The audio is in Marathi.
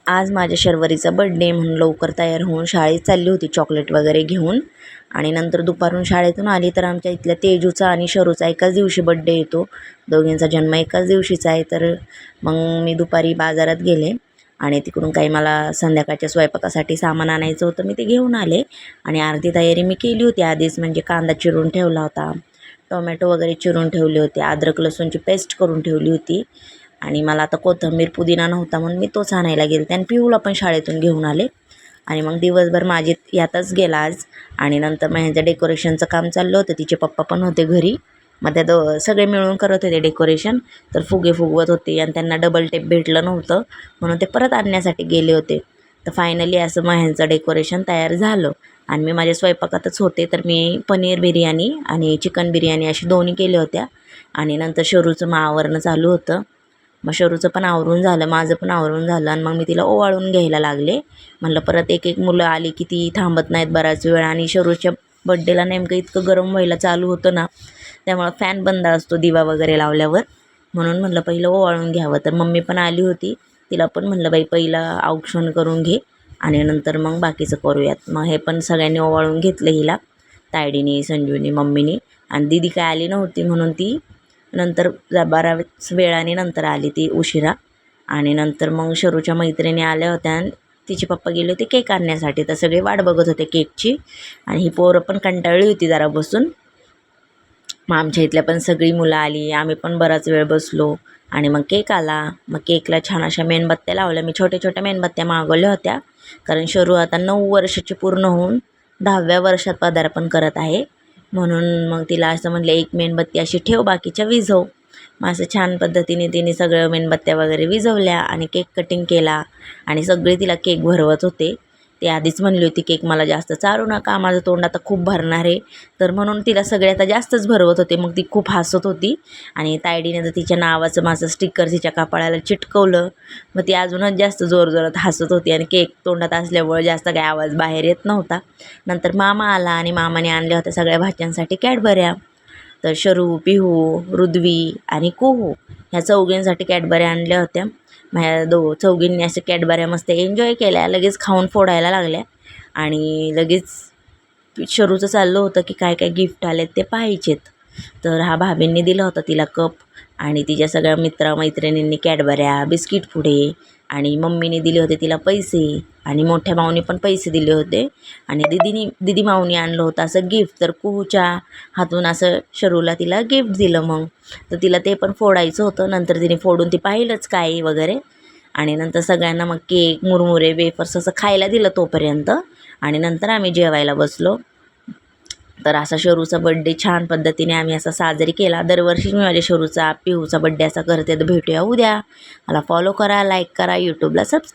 आज माझ्या शर्वरीचा बड्डे म्हणून लवकर तयार होऊन शाळेत चालली होती चॉकलेट वगैरे घेऊन. आणि नंतर दुपारून शाळेतून आली तर आमच्या इथल्या तेजूचा आणि शरूचा एकाच दिवशी बड्डे येतो. दोघींचा जन्म एकाच दिवशीचा आहे. तर मग मी दुपारी बाजारात गेले आणि तिकडून काही मला संध्याकाळच्या स्वयंपाकासाठी सामान आणायचं होतं, मी ते घेऊन आले. आणि अर्धी तयारी मी केली होती आधीच, म्हणजे कांदा चिरून ठेवला होता, टोमॅटो वगैरे चिरून ठेवले होते, अद्रक लसूणची पेस्ट करून ठेवली होती. आणि मला आता कोथिंबीर पुदिना नव्हता म्हणून मी तोच आणायला गेले आणि पिऊला पण शाळेतून घेऊन आले. आणि मग दिवसभर माझी यातच गेला आज. आणि नंतर मग ह्याचं डेकोरेशनचं काम चाललं होतं, तिचे पप्पा पण होते घरी. मग त्या सगळे मिळून करत होते डेकोरेशन. तर फुगे फुगवत होते आणि त्यांना डबल टेप भेटलं नव्हतं म्हणून ते परत आणण्यासाठी गेले होते. तर फायनली असं मग ह्यांचं डेकोरेशन तयार झालं. आणि मी माझ्या स्वयंपाकातच होते, तर मी पनीर बिर्याणी आणि चिकन बिर्याणी अशी दोन्ही केल्या होत्या. आणि नंतर शरूचं मग आवरणं चालू होतं. मग शरूचं पण आवरून झालं, माझं पण आवरून झालं. आणि मग मी तिला ओवाळून घ्यायला लागले. म्हणलं परत एक एक मुलं आली की ती थांबत नाहीत बराच वेळ. आणि शरूच्या बड्डेला नेमकं इतकं गरम व्हायला चालू होतं ना, त्यामुळं फॅन बंद असतो दिवा वगैरे लावल्यावर. म्हणून म्हणलं पहिलं ओवाळून घ्यावं. तर मम्मी पण आली होती, तिला पण म्हणलं बाई पहिला औक्षण करून घे आणि नंतर मग बाकीचं करूयात. मग हे पण सगळ्यांनी ओवाळून घेतलं हिला, तायडीनी, संजूनी, मम्मीनी. आणि दीदी काय आली नव्हती म्हणून ती नंतर बराच वेळाने नंतर आली, ती उशिरा. आणि नंतर मग शरूच्या मैत्रिणी आल्या होत्या आणि तिचे पप्पा गेले होते केक आणण्यासाठी. तर सगळे वाट बघत होते केकची. आणि ही पोरं पण कंटाळली होती जरा बसून. मग आमच्या इथल्या पण सगळी मुलं आली, आम्ही पण बराच वेळ बसलो. आणि मग केक आला. मग केकला छान अशा मेणबत्त्या लावल्या, मी छोट्या छोट्या मेणबत्त्या मागवल्या होत्या. कारण शरू आता 9 वर्षाची पूर्ण होऊन 10व्या वर्षात पदार्पण करत आहे. म्हणून मग तिला असं म्हटलं एक मेणबत्ती अशी ठेव, बाकीच्या विझव. मग असं छान पद्धतीने तिने सगळं मेणबत्त्या वगैरे विझवल्या आणि केक कटिंग केला. आणि सगळे तिला केक भरवत होते. ती आधीच म्हणली होती केक मला जास्त चारू नका, माझं तोंड आता खूप भरणार आहे. तर म्हणून तिला सगळे आता जास्तच भरवत होते. मग ती खूप हसत होती. आणि तायडीने तर तिच्या नावाचं माझं स्टिकर तिच्या कपाळाला चिटकवलं. मग ती अजूनच जास्त जोरजोरात हसत होती. आणि केक तोंडात असल्यामुळे जास्त काही आवाज बाहेर येत नव्हता. नंतर मामा आला आणि मामाने आणल्या होत्या सगळ्या भाच्यांसाठी कॅडबऱ्या. तर शरू, पिहू, रुद्वी आणि कुहू ह्या चौघींसाठी कॅडबऱ्या आणल्या होत्या. ह्या चौघींनी अशा कॅडबऱ्या मस्त एन्जॉय केल्या, लगेच खाऊन फोडायला लागल्या. आणि लगेच शरूचं चाललं होतं की काय काय गिफ्ट आलेत ते पाहायचेत. तर हा भाभींनी दिला होता तिला कप. आणि तिच्या सगळ्या मित्रमैत्रिणींनी कॅडबऱ्या, बिस्किट पुडे. आणि मम्मीने दिले होते तिला पैसे. आणि मोठ्या माऊनी पण पैसे दिले होते. आणि दिदी माऊनी आणलं होतं असं गिफ्ट. तर कुहूच्या हातून असं शरूला तिला गिफ्ट दिलं. मग तर तिला ते पण फोडायचं होतं. नंतर तिने फोडून ती पाहिलंच काय वगैरे. आणि नंतर सगळ्यांना मग केक, मुरमुरे, वेफर्स असं खायला दिलं तोपर्यंत. आणि नंतर आम्ही जेवायला बसलो. तर असा शरूचा बड्डे छान पद्धतीने आम्ही असा साजरी केला. दरवर्षी मी माझ्या शरूचा, पिहूचा बड्डे असा करते. तर भेटूया उद्या. मला फॉलो करा, लाईक करा, यूट्यूबला सबस्क्राईब